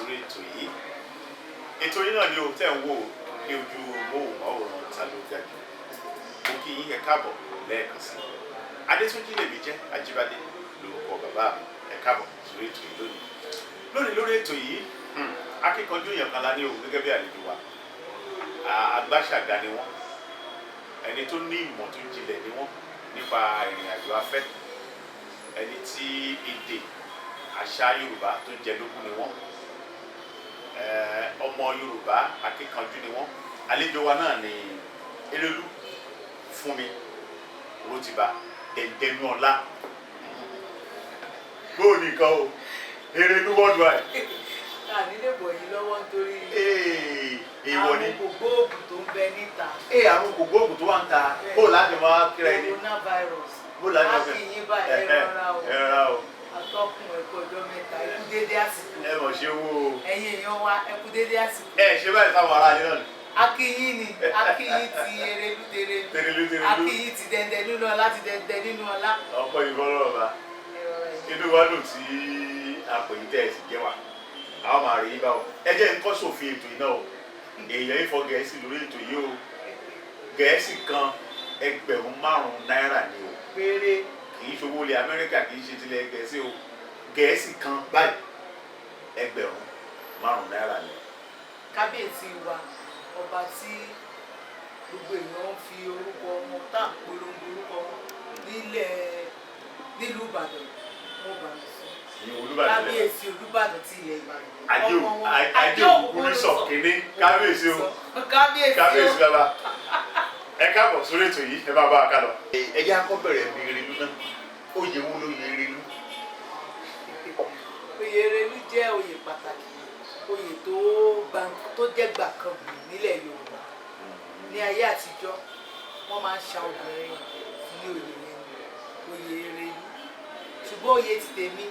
sórí ètò yìí náà ni o tẹ́ ń wò ní ojú móhùnmáwòrán Ta Ló Ga Jù. Mo kí yín ẹ káàbọ̀ lẹ́ẹ̀kan sí Adétúnjí lèmi jẹ́ Ajíbádé lórúkọ bàbá mi ẹ káàbọ̀ sórí ètò yìí lónìí lórí ètò yìí akíkanjú èèyàn kan la ní o gẹ́gẹ́ bí àlejò wa agbáṣàgà ni wọ́n ẹni tó ní ìmọ̀ tó jinlẹ̀ ni wọ́n nípa ìrìn àjò afẹ́ ẹni tí èdè àṣà Yorùbá tó jẹ lógún ni wọ́n ọmọ Yorùbá akíkanjú ni wọ́n àlejò wa náà ni Erelú Fúnmi Rótìbá Dẹ̀ndẹ̀núọlá bóò nìkan o Erelú worldwide. nílé bọ̀ yìí lọ́wọ́ nítorí èèwọ̀ ni àwọn kògbóògùn tó ń bẹ níta. àwọn kògbóògùn tó wà ń ta bó láti máa kíra ẹni coronavirus bó láti máa kí yín bá ẹ̀rọ o atọ́kùn ẹ̀kọ́ ọjọ́ mẹ́ta ẹkú dédé àsìkò. ẹ mọ̀ ṣe wo ẹ̀yin èèyàn wa ẹkú dédé àsìkò. ṣe báyìí fáwọn ará yín náà ni. akíyín ni akíyín ti Erelú Terelu akíyín ti Dẹ̀ndẹ̀núọlá ti Dẹ̀ndẹ̀núọlá. ọ̀pọ̀ ìfọ̀rọ̀ ọba inú wa dùn tí àpò yìí tẹ̀ sí jẹ́ wa àwọn máa rí báwo ẹ jẹ́ nǹkan sófin ètò yìí náà o èèyàn ìfọ̀ Gẹ̀ẹ́sì lórí ètò yìí o Gẹ̀ẹ́sì kan $5,000 ni o péré kì í ṣòwò ilẹ̀ Amẹ́ríkà kì í ṣe tilẹ̀ Gẹ̀ẹ́sì o Gẹ̀ẹ́sì kan báyìí $5,000 ni. kábíyèsí wa ọba tí gbogbo èèyàn ń fi orúkọ wọn tá à ń polongo orúkọ wọn nílùú Ìbàdàn wọn bá mi sọ kábíyèsí Olúbàdàn ti ilẹ̀ Ìbàdàn ajé ògúnrísọ̀ kìíní kábíyèsí o kábíyèsí bàbá ẹ káàbọ̀ sórí ètò yìí ẹ máa bá a ká lọ. ẹ jẹ́ akọ́ bẹ̀rẹ̀ bí Erelú náà oyè wo ló yẹ Erelú. oyè Erelú jẹ́ oyè pàtàkì oyè tó jẹ́ gbàkan nílẹ̀ Yorùbá ní ayé àtijọ́ wọ́n máa ń ṣa obìnrin ní oyè yẹn oyè Erelú ṣùgbọ́n oyè ti tèmi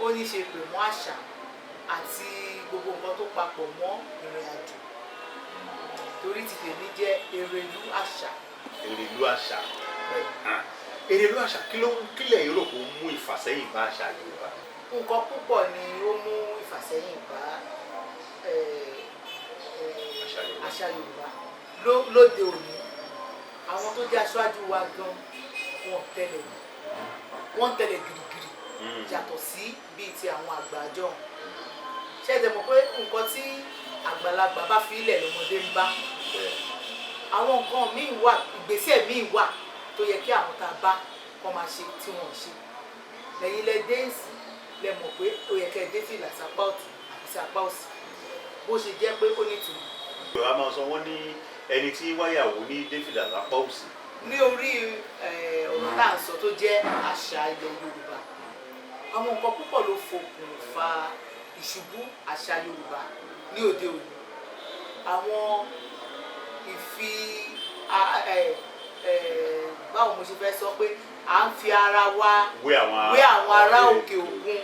ó ní ṣe pè mọ́ àṣà àti gbogbo nǹkan tó papọ̀ mọ́ ìrìn àjò torí ti tèmi jẹ́ Erelú àṣà. Erelú àṣà Erelú àṣà kílẹ̀ yóò rò pé ó mú ìfàsẹ́yìn bá àṣà Yorùbá. nǹkan púpọ̀ ni ó mú ìfàsẹ́yìn bá àṣà Yorùbá lóde òní àwọn tó jẹ́ aṣáájú wa gan wọ́n tẹ̀lé girigiri yàtọ̀ sí bíi ti àwọn àgbà àjọ ṣé ẹ mọ̀ pé nǹkan tí àgbàlagbà bá fi ilẹ̀ lọ́mọdé ń bá àwọn nǹkan míì wà ìgbésẹ̀ míì wà tó yẹ kí àwọn tá a bá kọ́ máa ṣe tí wọ́n ṣe lẹ́yìn lẹ dé ìsìn lẹ mọ̀ pé ó yẹ kẹ́ ẹ dé fìlà sápá ọ̀tún àti sápá òsì bó ṣe jẹ́ pé ó nítumọ̀. ìgbà máa sọ wọ́n ní ẹni tí wáyàwó ní dé fìlà sápá òsì. ní orí ọ̀rọ̀ tá à ń sọ tó jẹ́ àṣà ilẹ̀ Yorùbá àwọn nǹkan púpọ̀ ló fokùnfà ìṣubú àṣà Yorùbá ní òde òní àwọn báwo mo ṣe fẹ́ sọ pé à ń fi ara wa wé àwọn ará òkè òkun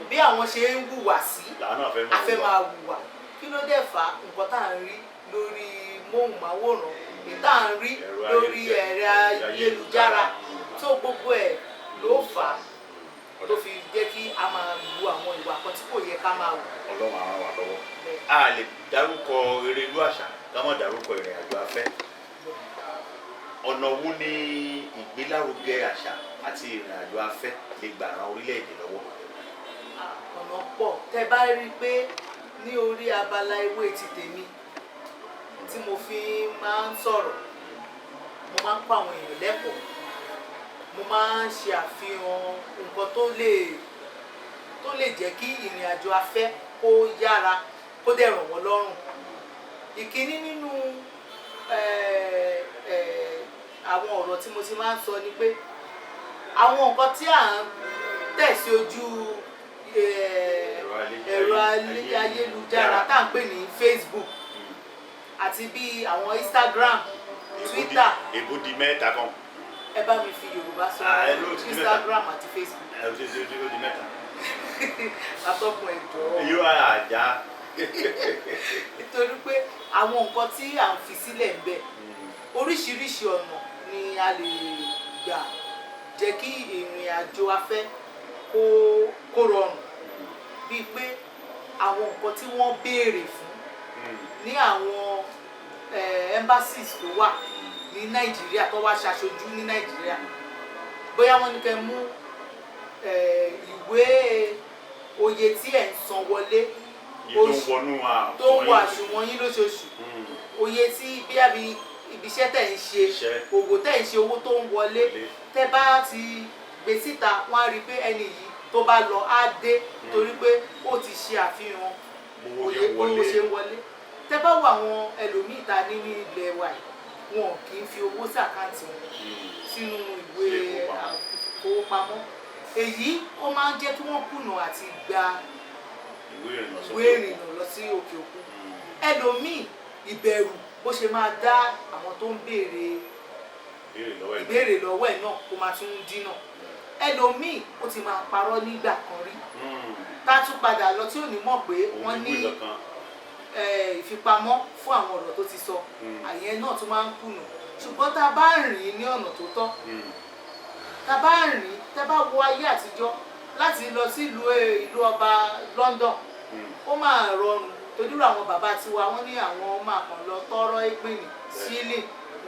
bí àwọn ṣe ń hùwà sí a fẹ́ máa hùwà kí ló dé fà nǹkan tá à ń rí lórí móhùnmáwòrán tá à ń rí lórí ẹ̀rọ ayélujára tó gbogbo ẹ̀ ló fà á tó fi jẹ́ kí a máa lu àwọn ìwà kan tí kò yẹ ká máa wù. Ọlọ́run á ràn wá lọ́wọ́. A lè dárúkọ Erelú àṣà ká má dárúkọ ìrìn àjò afẹ́. ọ̀nà wo ni ìgbélárugẹ àṣà àti ìrìn àjò afẹ́ lè gbà ran orílẹ̀-èdè lọ́wọ́? ọ̀nà pọ̀ tẹ́ bá rí i pé ní orí abala ewé ti tèmi tí mo fi máa ń sọ̀rọ̀ mo máa ń pa àwọn èèyàn lẹ́kọ̀ọ́ mo máa ń ṣe àfihàn nǹkan tó lè jẹ́ kí ìrìn àjò afẹ́ kó yára kó dẹ̀ rọ̀ wọ́n lọ́rùn. ìkíní nínú àwọn ọ̀rọ̀ tí mo ti máa ń sọ ni pé àwọn nǹkan tí à ń tẹ̀ sí ojú ẹ̀rọ ayélujára tá à ń pè ní Facebook àti bí àwọn Instagram Twitter. èbó di mẹ́ta kan. ẹ bá mi fi Yorùbá sọ Instagram àti Facebook. ẹ ò ṣe ṣe ojú di mẹ́ta. atọ́kùn ẹ̀jọ̀. èyí wà á já. nítorí pé àwọn nǹkan tí à ń fi sílẹ̀ ń bẹ oríṣiríṣi ọ̀nà ni a lè gbà jẹ́ kí ìrìn àjò afẹ́ kó rọrùn bíi pé àwọn nǹkan tí wọ́n béèrè fún ní àwọn embassies tó wà ní Nàìjíríà tó wá ṣaṣojú ní Nàìjíríà bóyá wọ́n ní kẹ́ mú ìwé oye tí ẹ̀ ń san wọlé tó wọ àsùnwọ̀n yín lóṣooṣù oye tí bí ibiṣẹ́ tẹ̀ ń ṣe òwò tẹ̀ ń ṣe owó tó ń wọlé tẹ́ bá ti gbé síta wọ́n á rí i pé ẹni yìí tó bá lọ á dé torí pé ó ti ṣe àfihàn oye bó ṣe ń wọlé tẹ́ bá wo àwọn ẹlòmíì ta ní ilẹ̀ wa wọn kì í fi owó sí àkáǹtì wọn sínú ìwé ìfowópamọ́ èyí ó máa ń jẹ́ kí wọ́n kùnà àti gba ìwé ìrìnnà lọ sí òkè òkun ẹlòmíì ìbẹ̀rù bó ṣe máa dá àwọn tó ń béèrè ìbéèrè lọ́wọ́ ẹ̀ náà kó máa tún dínà ẹlòmíì ó ti máa parọ́ nígbà kan rí tá tún padà lọ tí ò ní mọ̀ pé wọ́n ní ìfipamọ́ fún àwọn ọ̀rọ̀ tó ti sọ àyẹn náà tún máa ń kùnà ṣùgbọ́n tá a bá rìn ní ọ̀nà tó tọ́ tá a bá rìn tá a bá wo ayé àtijọ́ láti lọ sí ìlú ọba London ó máa rọrùn torí àwọn bàbá tiwa wọ́n ní àwọn máa kàn lọ tọrọ ìpínì sílì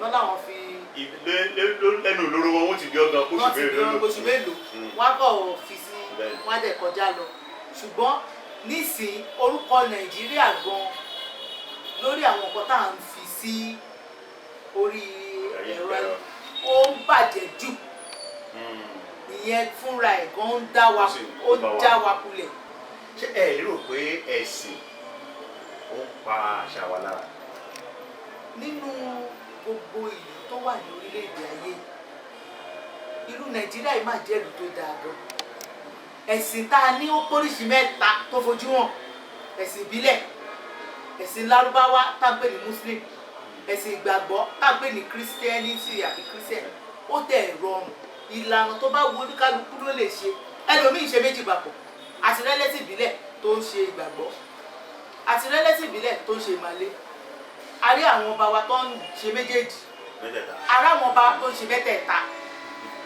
náà làwọn fi lẹ́nu olóró wọn wọ́n ti di ọgbà oṣù mélòó wọ́n á kọ̀ fi sí wọ́n á dẹ̀ kọjá lọ ṣùgbọ́n nísìn orúkọ Nàìjíríà gan lórí àwọn nǹkan tá à ń fi sí orí ẹ̀rọ ó ń bàjẹ́ jù ìyẹn fúnra ẹ̀ gan ń já wa kulẹ̀. ṣé ẹ lérò pé ẹ̀sìn ó ń pa àṣà wa lára? nínú gbogbo ìlú tó wà ní orílẹ̀-èdè ayé ìlú Nàìjíríà yìí máa jẹ́ ìlú tó dáa gan. ẹ̀sìn tá a ní ó póríṣi mẹ́ta tó fojú hàn ẹ̀sìn ìbílẹ̀ ẹ̀sìn Lárúbáwá tá à ń pè ní Muslim ẹ̀sìn ìgbàgbọ́ tá à ń pè ní Christianity àbí Christian ó dẹ̀ rọrùn ìlànà tó bá wo oníkálukú ló lè ṣe ẹlòmíì ṣe méjì papọ̀ àti rẹ́lẹ́sìn ìbílẹ̀ tó ń ṣe ìgbàgbọ́ àti rẹ́lẹ́sìn ìbílẹ̀ tó ń ṣe ìmàle a rí àwọn ọba wa tó ń ṣe méjèèjì ará àwọn ọba tó ń ṣe mẹ́tẹ̀ẹ̀ta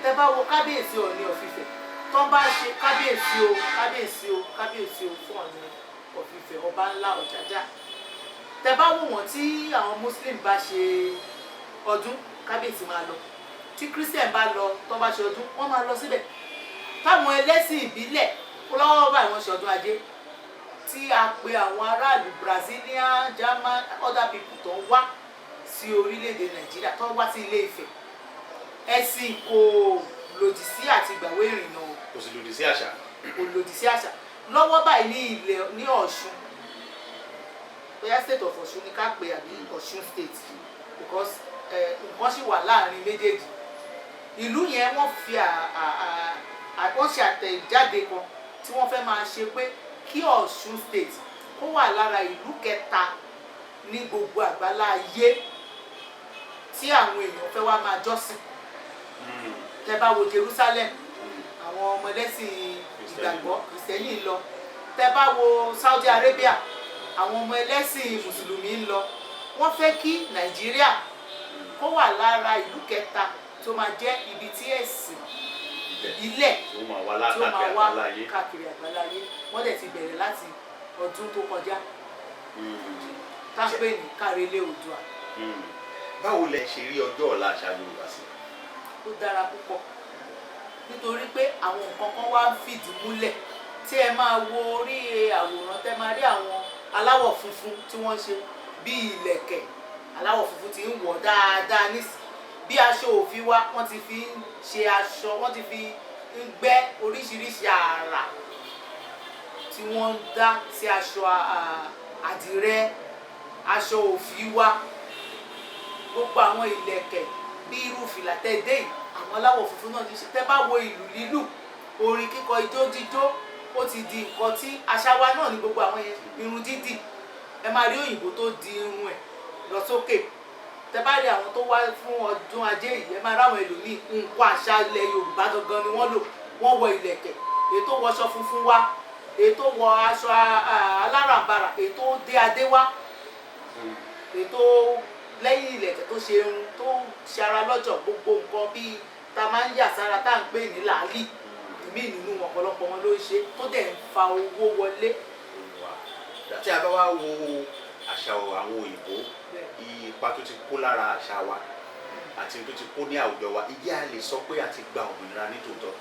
tẹ́ bá wo kábíyèsí Ọọ̀ni of Ifẹ̀ tó ń bá ṣe kábíyèsí o kábíyèsí o kábíyèsí o fún Ọọ̀ni of Ifẹ̀ ọba ńlá Ọ̀jájá tẹ́ bá wò wọ́n tí àwọn Muslim bá ṣe ọdún kábíyèsí máa lọ tí Christian bá lọ tó bá ṣe ọdún wọ́n máa lọ síbẹ̀ táwọn ẹlẹ́sìn ìbílẹ̀ lọ́wọ́ báyìí wọ́n ṣe ọdún ajé tí a pe àwọn aráàlú Brazilian German other people tó ń wá sí orílẹ̀-èdè Nàìjíríà tó ń wá sí Ilé Ifẹ̀ ẹ̀sìn kò lòdì sí àti ìgbàwé ìrìnnà o kò sì lòdì sí àṣà kò lòdì sí àṣà lọ́wọ́ báyìí ní Ọ̀ṣun bóyá state of Ọ̀ṣun ni ká pè àbí Ọ̀ṣun state because nǹkan sì wà láàrin méjèèjì ìlú yẹn wọ́n fi wọ́n ṣe àtẹ̀jáde kan tí wọ́n fẹ́ máa ṣe pé kí Ọ̀ṣun state kó wà lára ìlú kẹta ní gbogbo àgbálá ayé tí àwọn èèyàn fẹ́ wá máa jọ́sìn tẹ́ bá wo Jerusalem àwọn ọmọ ẹlẹ́sìn ìgbàgbọ́ kìrìsìtẹ́nì ń lọ tẹ́ bá wo Saudi Arabia àwọn ọmọ ẹlẹ́sìn mùsùlùmí ń lọ wọ́n fẹ́ kí Nàìjíríà kó wà lára ìlú kẹta tó máa jẹ́ ibi tí ẹ̀sìn ìbílẹ̀ tó máa wá káàkiri àgbáláyé wọ́n dẹ̀ ti bẹ̀rẹ̀ láti ọdún tó kọjá tápẹ́ ní Kárelé Oòduà. báwo lẹ ṣe rí ọjọ́ ọ̀la àṣà Yorùbá sí? ó dára púpọ̀ nítorí pé àwọn nǹkan kan wá ń fìdí múlẹ̀ tí ẹ máa wo orí àwòrán tẹ́ máa rí àwọn aláwọ̀ funfun tí wọ́n ṣe bí ìlẹ̀kẹ̀ aláwọ̀ funfun ti ń wọ̀ dáadáa nísìnyí bí aṣọ òfin wa wọ́n ti fi ń ṣe aṣọ wọ́n ti fi ń gbẹ́ oríṣiríṣi àrà tí wọ́n ń dá sí aṣọ àdìrẹ aṣọ òfin wa gbogbo àwọn ìlẹ̀kẹ̀ bí irú fìlà tẹ́dẹ́ yìí àwọn aláwọ̀ funfun náà ti ṣe tẹ́ bá wo ìlù lílù orin kíkọ ijó jíjó ó ti di nǹkan tí àṣà wa náà ní gbogbo àwọn irun dídì ẹ máa rí òyìnbó tó di irun ẹ̀ lọ sókè tẹ́ bá rí àwọn tó wá fún ọdún ajé yìí ẹ máa ráwọn ẹlòmíì nǹkan àṣà ilẹ̀ Yorùbá gangan ni wọ́n lò wọ́n wọ ìlẹ̀kẹ̀ èyí tó wọṣọ funfun wá èyí tó wọ aṣọ alárànbarà èyí tó dé adé wá èyí tó lẹ́yìn ìlẹ̀kẹ̀ tó ṣe irun tó ṣe ara lọ́jọ́ gbogbo nǹkan bíi ta máa ń yà sára tá à ń pè ní làálì ìmí nínú ọ̀pọ̀lọpọ̀ wọn ló ń ṣe tó dẹ̀ ń fa owó wọlé tí a bá wá wo àṣà àwọn òyìnbó ipa tó ti kó lára àṣà wa àti tó ti kó ní àwùjọ wa ìjẹ́ a lè sọ pé a ti gba òmìnira ní tòótọ́.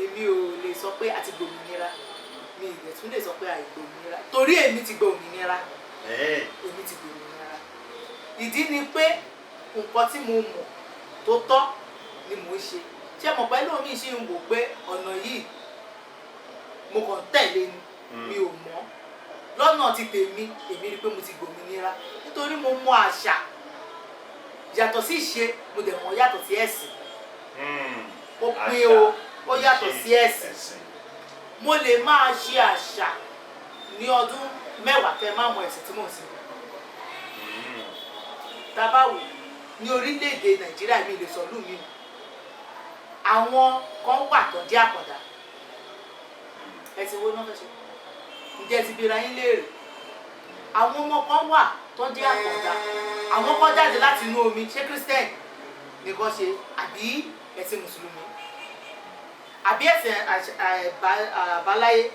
èmi ò lè sọ pé a ti gbòmìnira mi ìgbẹ́ tún lè sọ pé àìgbòmìnira torí èmi ti gba òmìnira èmi ti gbòmìnira ìdí ni pé nǹkan tí mo mọ̀ tó tọ́ ni mò ń ṣe ṣé mo pẹ́ lómi ṣì ń wò pé ọ̀nà yìí mo kàn tẹ̀lé ni mi ò mọ̀ lọ́nà ti tèmi èmi rí pé mo ti gbòmìnira nítorí mo mọ̀ àṣà yàtọ̀ sí ìṣe mo dẹ̀ mọ̀ yàtọ̀ sí ẹ̀sìn ó pín o ó yàtọ̀ sí ẹ̀sìn mo lè máa ṣe àṣà ní ọdún 10 kẹ́ má mọ̀ ẹ̀sìn tí mò ń sìn tabawo ní orílẹ̀-èdè Nàìjíríà mi lè sọ lù mí àwọn kan wà tó jẹ́ àkàndá ẹ̀sìn wo náà fẹ́ ṣe ǹjẹ́ ti bira yín léèrè àwọn ọmọ kan wà tó jẹ́ àkàndá àwọn kan jáde láti inú omi ṣé Christian nìkan ṣe àbí ẹ̀sìn mùsùlùmí àbí ẹ̀sìn àbáláyé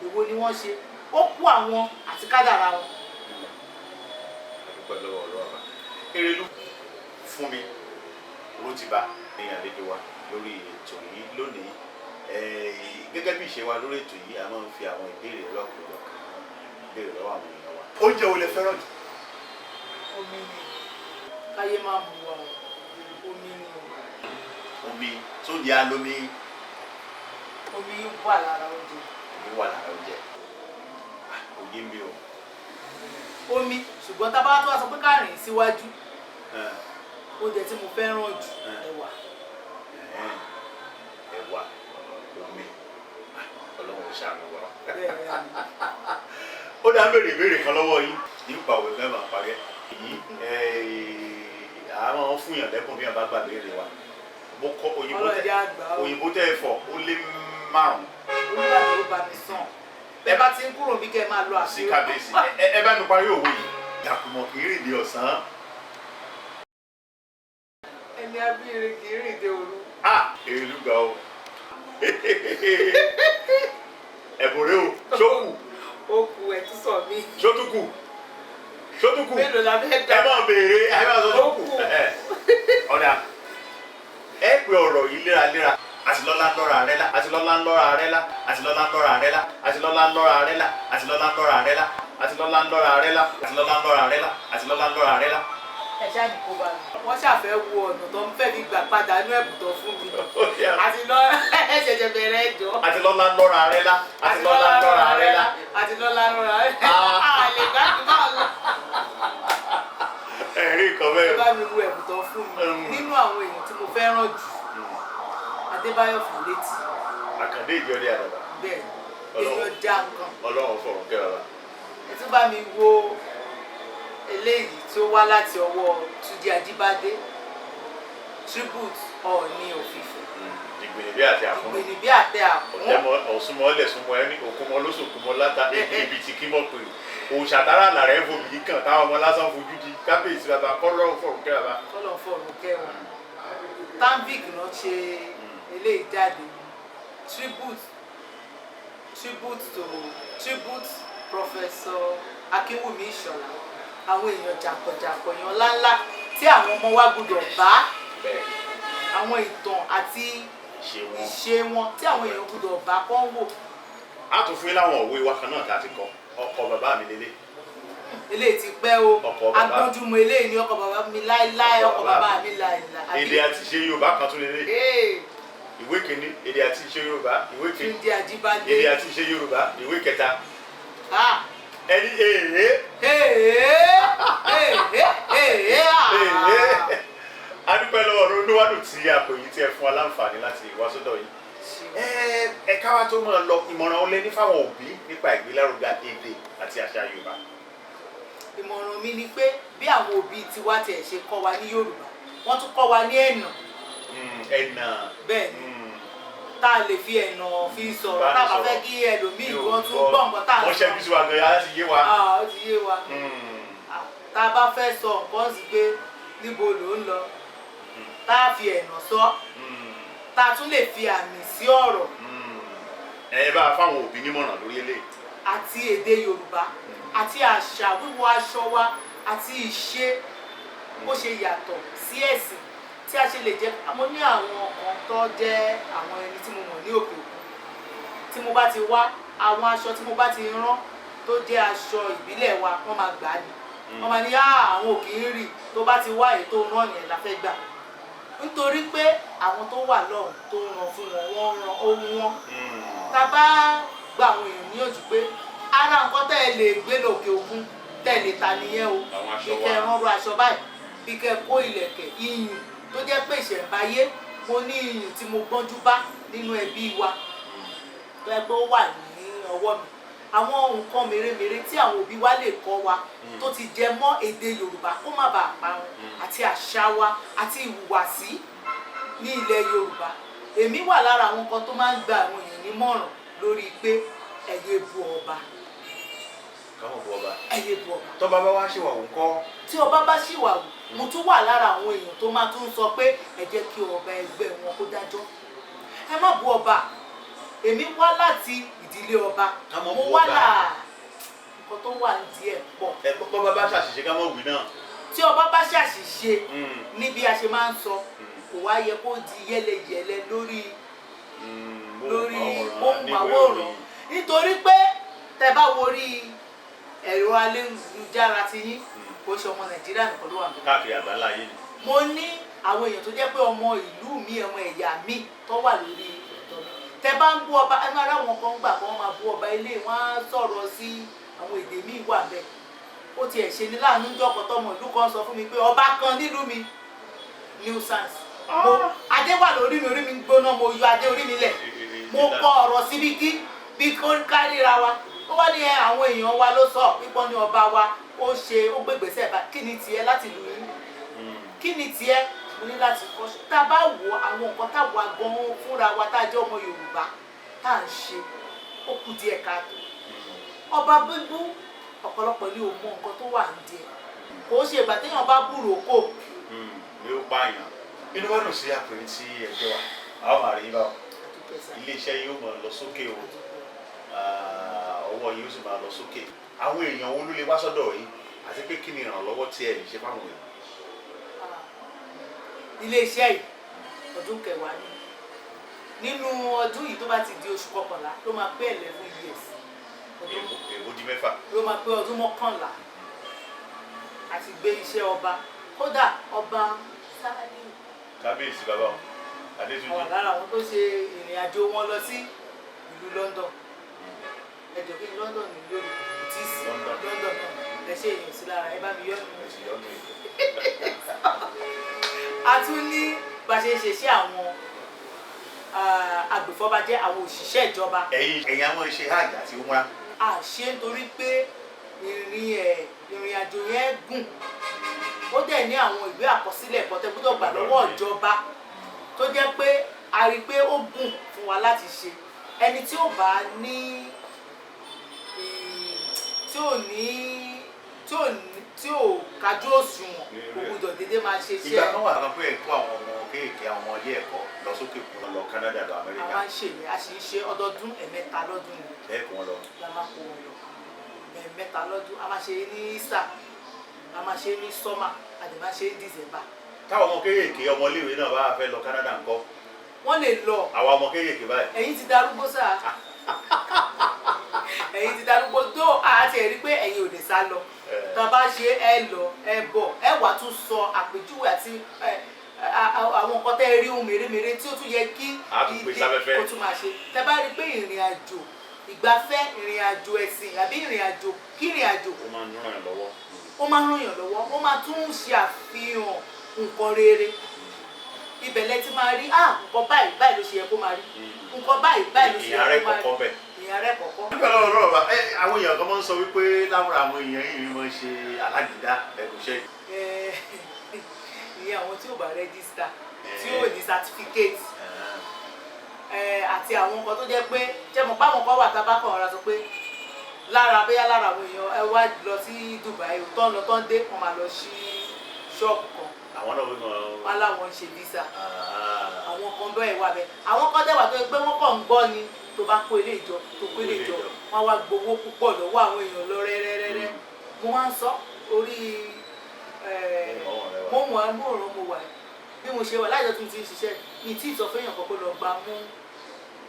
èwo ni wọ́n ṣe ó kú àwọn àti kádàrá wọn. Erelu fún mi Rótìbá ní àlejò wa lórí ètò yìí lónìí gẹ́gẹ́ bí ìṣe wa lórí ètò yìí a máa ń fi àwọn ìbéèrè lọ́kùnrin béèrè lọ́wọ́ àwọn èèyàn wa. Oúnjẹ wo lẹ fẹ́ràn jù? Omi ni káyé máa mú wa omi ni. Omi tó di alómi. Omi wà lára oúnjẹ. Omi wà lára oúnjẹ. Òye mi o. Omi ṣùgbọ́n tá a bá tó wá sọ pé ká rìn síwájú oúnjẹ tí mo fẹ́ràn jù ẹ̀wà. Ẹ̀wà omi Ọlọ́run ṣàánú wa. Ó dá béèrè ìbéèrè kan lọ́wọ́ yín nípa òwe mẹ́wàá parí àwọn fún yàn lẹ́kùn bí yàn bá gbà béèrè wa mo kọ òyìnbó tẹ́ ẹ fọ̀ ó lé 5. Olúwa ló bá mi sàn ẹ bá ti ń kúrò bí kẹ́ ẹ máa lọ àṣírí. Sí kábíyèsí ẹ bá mi parí òwe yìí Dàkùmọ̀ kì í rìn dé ọ̀sán. Ẹni abíire kì í rìn dé òru. Èrèlú gbà o ẹ̀bùrẹ́ o ṣókù. Ó kù ẹ̀ tún sọ mí. Ṣótùkù. Mélòó la fẹ́ dá? Ẹ máa béèrè ẹ máa sọ ṣókù. Ọ̀dà ẹ pé ọ̀rọ̀ yìí léraléra àti lọ́lá ńlọ́ra rẹ lá àti lọ́lá ńlọ́ra rẹ lá àti lọ́lá ńlọ́ra rẹ lá àti lọ́lá ńlọ́ra rẹ lá àti lọ́lá ńlọ́ra rẹ lá àti lọ́lá ńlọ́ra rẹ lá àti lọ́lá ńlọ́ra rẹ lá àti lọ́lá ńlọ́ra rẹ lá. Ẹ ṣáà ní kó bá mi. Wọ́n ṣàfẹ́ wo ọ̀nà tó ń fẹ́ fi gbà padà inú ẹ̀bùn tó fún mi. Àti lọ́lá ṣẹ̀ṣẹ̀ bẹ̀rẹ̀ ẹjọ́. Àti lọ́lá ńlọ́ra rẹ lá àti lọ́lá ńlọ́ra rẹ lá àti lọ́lá ńlọ́ra rẹ lá. Àlè gbàgbé máa lọ. Ẹ̀rí kan bẹ́ẹ̀. Ẹ bá mi wo ẹ̀bùn tó fún mi. Nínú àwọn èèyàn tí mo fẹ́ràn jù Adébáyọ̀ Fálétí. Àkàndé ìjọdẹ àdàbà. Bẹ́ẹ̀ èèyàn já nǹkan. Ọlọ́run fọ̀rọ̀ kẹ́ bàbá. Ẹ tún bá mi wo eléyìí tí ó wá láti ọwọ́ Túnjí Ajíbádé tribute Ọọ̀ni of Ifẹ̀. Ìgbìnìbí àti àkún. Ìgbìnìbí àti àkún. Ọ̀tẹ́mọ ọ̀sùnmọ́ ọ̀lẹ̀ súnmọ́ ẹni òkúmọ́ lóṣòkúmọ́ láta ibi tí kí mọ̀ pé òṣàtàrà làrá ẹ̀ fòmì yìí kàn táwọn ọmọ lásán fojú di kábíyèsí bàbá kọ́lọ́run fọ̀rọ̀ kẹ́ bàbá. Kọ́lọ́run fọ̀rọ̀ kẹ́ wọn. Tanvic náà ṣe eléyìí jáde tribute Professor Akínwùmí Ìṣọ̀lá àwọn èèyàn jàǹkànjàǹkàn èèyàn ńláńlá tí àwọn ọmọ wa gbọ́dọ̀ bá àwọn ìtàn àti ìṣe wọn tí àwọn èèyàn gbọ́dọ̀ bá kọ́ wò. A tún fún yín láwọn òwe wa kan náà tá a ti kọ ọkọ bàbá mi lélẹ̀. Eléyìí ti pẹ́ o agbọ́njúmọ̀ eléyìí ni ọkọ bàbá mi láéláé ọkọ bàbá mi láéláé. Èdè àti ìṣe Yorùbá kan tún lélẹ̀. Ìwé kìíní èdè àti ìṣe Yorùbá ìwé kìíní Túnjí Ajíbádé èdè àti ìṣe Yorùbá ìwé kẹta. Ẹni adúpẹ́ lọ́wọ́ Olúwadùn tí àpò yìí tí ẹ fún wa láǹfààní láti wá sọ́dọ̀ yìí. Ẹ̀ka wa tó máa lọ ìmọ̀ràn olé ní fáwọn òbí nípa ìgbélárugẹ èdè àti àṣà Yorùbá. Ìmọ̀ràn mi ni pé bí àwọn òbí tiwa tiẹ̀ ṣe kọ́ wa ní Yorùbá wọ́n tún kọ́ wa ní ẹ̀nà. Ẹ̀nà. Bẹ́ẹ̀ ni tá a lè fi ẹ̀nà fi sọ̀rọ̀ tá a bá fẹ́ kí ẹlòmíì kan tún gbọ́ nǹkan tá a sọ. Wọ́n ṣẹ́jú sí wa gan-an á ti yé wa. Ó ti yé wa. Tá a bá fẹ́ sọ nǹkan sí pé níbo ló ń lọ tá a fi ẹ̀nà sọ tá a tún lè fi àmì sí ọ̀rọ̀. Ẹ bá fáwọn òbí nímọ̀ràn lórí eléyìí. àti èdè Yorùbá àti àṣà wíwọ aṣọ wa àti ìṣe bó ṣe yàtọ̀ sí ẹ̀sìn tí a ṣe lè jẹ́ mo ní àwọn kan tó jẹ́ àwọn ẹni tí mo mọ̀ ní òkè òkun tí mo bá ti wá àwọn aṣọ tí mo bá ti rán tó jẹ́ aṣọ ìbílẹ̀ wa wọ́n máa gbà á ní wọ́n máa ní àwọn òkè ń rì tó bá ti wá èyí tó rán yẹn la fẹ́ gbà nítorí pé àwọn tó wà lọ́hùn tó ràn fún wọn wọ́n ran ohun wọn tá a bá gba àwọn èèyàn níyànjú pé ara nǹkan tẹ́ ẹ lè gbé lókè òkun tẹ́ ẹ lè ta nìyẹn o bí kẹ́ ẹ rán ru aṣọ báyìí bí kẹ́ ẹ kó ilẹ̀kẹ̀ iyùn tó jẹ́ pé ìṣẹ̀ǹbáyé mo ní iyùn tí mo gbọ́njú bá nínú ẹbí wa tó yẹ pé ó wà ní ọwọ́ mi àwọn nǹkan mèremère tí àwọn òbí wa lè kọ́ wa tó ti jẹ mọ́ èdè Yorùbá kó má bàa parun àti àṣà wa àti ìhùwàsí ní ilẹ̀ Yorùbá èmi wà lára àwọn nǹkan tó máa ń gba àwọn èèyàn nímọ̀ràn lórí pé ẹ̀yẹ bu ọba. káwọn bu ọba. ẹ̀yẹ bu ọba. tọ́ba bá wá ṣìwàwù ńkọ́. tí ọba bá ṣìwàwù mo tún wà lára àwọn èèyàn tó máa tún sọ pé ẹ jẹ́ kí ọba ẹgbẹ́ wọn kó dájọ́ ẹ má bu ọba èmi wá láti ìdílé ọba mo wá là nǹkan tó wà díẹ̀ pọ̀. ẹ kọ́kọ́ bá ṣàṣìṣe ká mọ̀ wí náà. tí ọba bá ṣàṣìṣe ní bí a ṣe máa ń sọ kò wá yẹ kó di yẹlẹyẹlẹ lórí móhùnmáwòrán nítorí pé tẹ́ bá worí ẹ̀rọ ayélujára ti yín kò ṣe ọmọ Nàìjíríà nìkan ló wà níbẹ̀. káàkiri àgbáńlá yé ni. mo ní àwọn èèyàn tó jẹ́ pé ọmọ ìlú mi ọmọ ẹ̀yà mi tó wà lórí ọ̀dọ́ mi tẹ́ bá ń bú ọba ẹnu ara wọn kan gbà kó máa bú ọba ilé wọn á sọ̀rọ̀ sí àwọn èdè míì wà bẹ́ẹ̀ ó tiẹ̀ ṣe ní láàánú jọkọ̀ tọmọ ìlú kan sọ fún mi pé ọba kan nílùú mi nuisance adé wà lórí mi orí mi gbóná mo yọ adé orí mi lẹ̀ mo kọ ọ̀rọ̀ síbi kí bí kò kárìíra wa ó wá ní àwọn èèyàn wa ló sọ pípọ́n ní ọba wa ó ṣe ó gbégbèsè bá kí ni tiẹ̀ láti lù yín kí ni tiẹ̀ mo ní láti kọ́ ṣe tá a bá wo àwọn nǹkan táwa gan-an fúnra wa tá a jẹ́ ọmọ Yorùbá tá à ń ṣe ó kù díẹ̀ káàtó ọba bíbú ọ̀pọ̀lọpọ̀ ní òun mọ nǹkan tó wà ní díẹ̀ kò ṣe ìgbà téèyàn bá búrò kò. mi ò pààyàn inú wa dùn sí àpèrè tí ẹgbẹ́ wa àwọn máa rí yín báwọn iléeṣẹ́ yóò máa lọ sókè o ọwọ́ yóò sì máa lọ sókè àwọn èèyàn wo ló lè wá sọ́dọ̀ yìí àti pé kí ni ìrànlọ́wọ́ tí ẹ lè ṣe fáwọn èèyàn. iléeṣẹ́ yìí ọdún kẹwàá ni nínú ọdún yìí tó bá ti di oṣù kọkànlá ló máa pé 11 years èbó di mẹ́fà ló máa pé ọdún mọ́kànlá àti gbé iṣẹ́ ọba kódà ọba sáádì kábíyèsí bàbá Adétúnjí àwọn lára àwọn tó ṣe ìrìn àjò wọn lọ sí ìlú London ẹjọ kí ni London ní Yorùbá tí sí London náà ẹ ṣe èèyàn sí lára ẹ bá mi yọ nù. a tún ní bá ṣe ṣe sí àwọn agbèfọ́bàjẹ́ àwọn òṣìṣẹ́ ìjọba. ẹ̀yin àwọn iṣẹ́ hajj àti umrah. a ṣe nítorí pé ìrìn àjò yẹn gùn ó dẹ̀ ní àwọn ìwé àkọsílẹ̀ kan tẹ́ gbọ́dọ̀ gbà lọ́wọ́ ìjọba tó jẹ́ pé a rí i pé ó gùn fún wa láti ṣe ẹni tí ò bá ní tí ò kájú òṣùwọ̀n kò gbọ́dọ̀ dédé máa ṣe iṣẹ́. ìgbà kan wà kan pé ẹ̀kọ́ àwọn ọmọ kéèké àwọn ọmọ ilé ẹ̀kọ́ lọ sókè kú lọ Canada lọ Amẹ́ríkà. a máa ń ṣe yẹn a sì ń ṣe ọdọọdún ẹ̀mẹ́ta lọ́dún ni. ẹ̀kọ́ wọn lọ. la máa kó wọn lọ ẹ̀mẹ́ta lọ́dún a máa ṣe ní Easter a máa ṣe ní summer a dẹ̀ máa ṣe ní December. táwọn ọmọ kéèké ọmọ iléèwé náà bá fẹ́ lọ Canada ńkọ́. wọ́n lè lọ. àwa ọmọ kéèké báyìí. ẹ̀yin ti darúgbó sáà ẹ̀yin ti darúgbó tó àti ẹ̀rí pé ẹ̀yin ò lè sá lọ tá a bá ṣe ẹ lọ ẹ bọ̀ ẹ wà tún sọ àpèjúwe àti àwọn nǹkan tẹ́ ẹ rí ohun mèremère tí ó tún yẹ kí ilé kó tún máa ṣe tẹ́ bá rí pé ìrìn àjò ìgbafẹ́ ìrìn àjò ẹ̀sìn àbí ìrìn àjò kí ìrìn àjò ó máa ń ràn yàn lọ́wọ́ ó máa ń ràn yàn lọ́wọ́ ó máa tún ṣe àfihàn nǹkan rere ibẹ̀ lẹ ti máa rí nǹkan báyìí báyìí ló ṣe yẹ kó máa rí nǹkan báyìí báyìí ló ṣe yẹ kó máa rí ìyẹn rẹ kọ̀ọ̀kan. nígbà lọ́wọ́ lọ́wọ́ bá àwọn èèyàn kan máa ń sọ wípé láwùrọ̀ àwọn èèyàn yìí máa ń ṣe alágbèdá ẹ̀kúṣẹ́. ìyẹn àwọn tí ò bá rẹ́gísítà tí ò ní sátífíkẹ́ẹ̀tì àti àwọn nǹkan tó jẹ́ pé jẹ́mọ̀ báwọn kan wà tábà kan ọ̀rá sọ pé lára bóyá lára àwọn èèyàn ẹ wá lọ sí Dubai tó ń lọ tó ń dé wọn máa lọ sí ṣọ́ọ̀bù kan àwọn náà wọ́n wọn láwọn ń ṣe visa àwọn kan bẹ́ẹ̀ wà bẹ́ẹ̀ àwọn kan dẹ̀ wà tó gbé wọn kàn ń gbọ́ ni tó bá kó ilé ìjọ tó kó ilé ìjọ wọ́n wá gbowó púpọ̀ lọ́wọ́ àwọn èèyàn lọ rẹ́rẹ́rẹ́rẹ́ mo máa ń sọ orí mo mọ̀ ẹ́ mọ̀ràn mo wà bí mo ṣe wà láìjọ́ tí mo ti ń ṣiṣẹ́ mi tí ì sọ fún èèyàn kọ́kọ́ lọ gba mú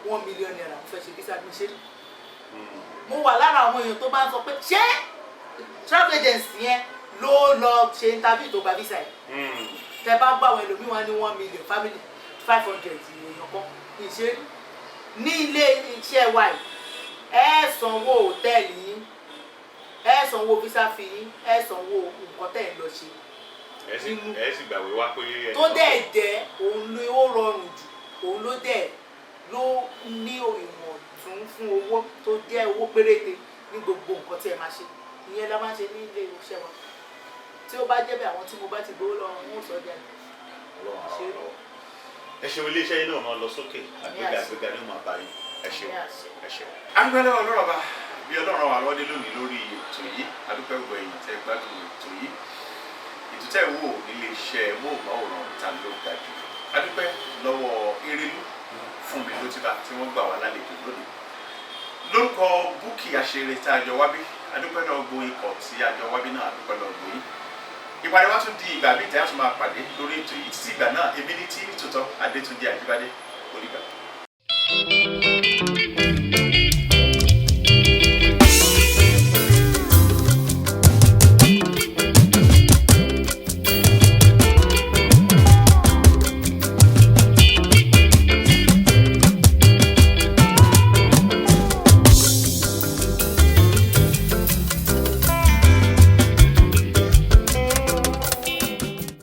$1 million mo fẹ́ ṣe visa mi ṣe rí mo wà lára àwọn èèyàn tó bá ń sọ pé ṣé travel agency yẹn ló lọ ṣe interview tó gba visa yìí tẹ bá gbà àwọn ẹlòmíì wá ní $1 million family 500 èèyàn kan ìṣe ní ilé iṣẹ́ wa yìí ẹ sanwó hòtẹ́ẹ̀lì yín ẹ sanwó visa fee yín ẹ sanwó nǹkan tẹ̀ ń lọ ṣe. ẹ sì gbàgbé wá pé. tó dẹ̀ jẹ́ òun ló rọrùn jù òun ló dẹ̀ ló ní ìwọ̀n tún fún owó tó jẹ́ owó péréte ní gbogbo nǹkan tí ẹ máa ṣe ìyẹn la máa ṣe ní ilé iṣẹ́ wa tí ó bá jẹ́ bẹ́ẹ̀ àwọn tí mo bá ti gbowó lọ́wọ́ wọn ò sọ jáde. ẹ ṣeun iléeṣẹ́ yín náà máa lọ sókè àgbéga ní máa bá yín ẹ ṣeun ẹ ṣeun. agbẹ́lẹ́ ọlọ́rọ̀ bá bí ọlọ́run wà lọ́dẹ lónìí lórí ètò yìí adúpẹ́ gbogbo èèyàn tẹ́ gbádùn ètò yìí ètò tẹ́ wò nílé iṣẹ́ móhùnmáwòrán Ta Ló Ga Jù adúpẹ́ lọ́wọ́ Erelu fún mi lótìbà tí wọ́n gbà wá lálejò lónìí lórúkọ Bukky Aṣeré tá a jọ wábí adúpẹ́ náà gbó ikọ̀ tí a jọ wábí náà adúpẹ́ náà gbó yín ìpàdé wa tún di ìgbà míì tẹ́ a tún máa pàdé lórí ètò yìí títí ìgbà náà èmi ní tí tòótọ́ Adétúnjí Àjíbádé onígbà.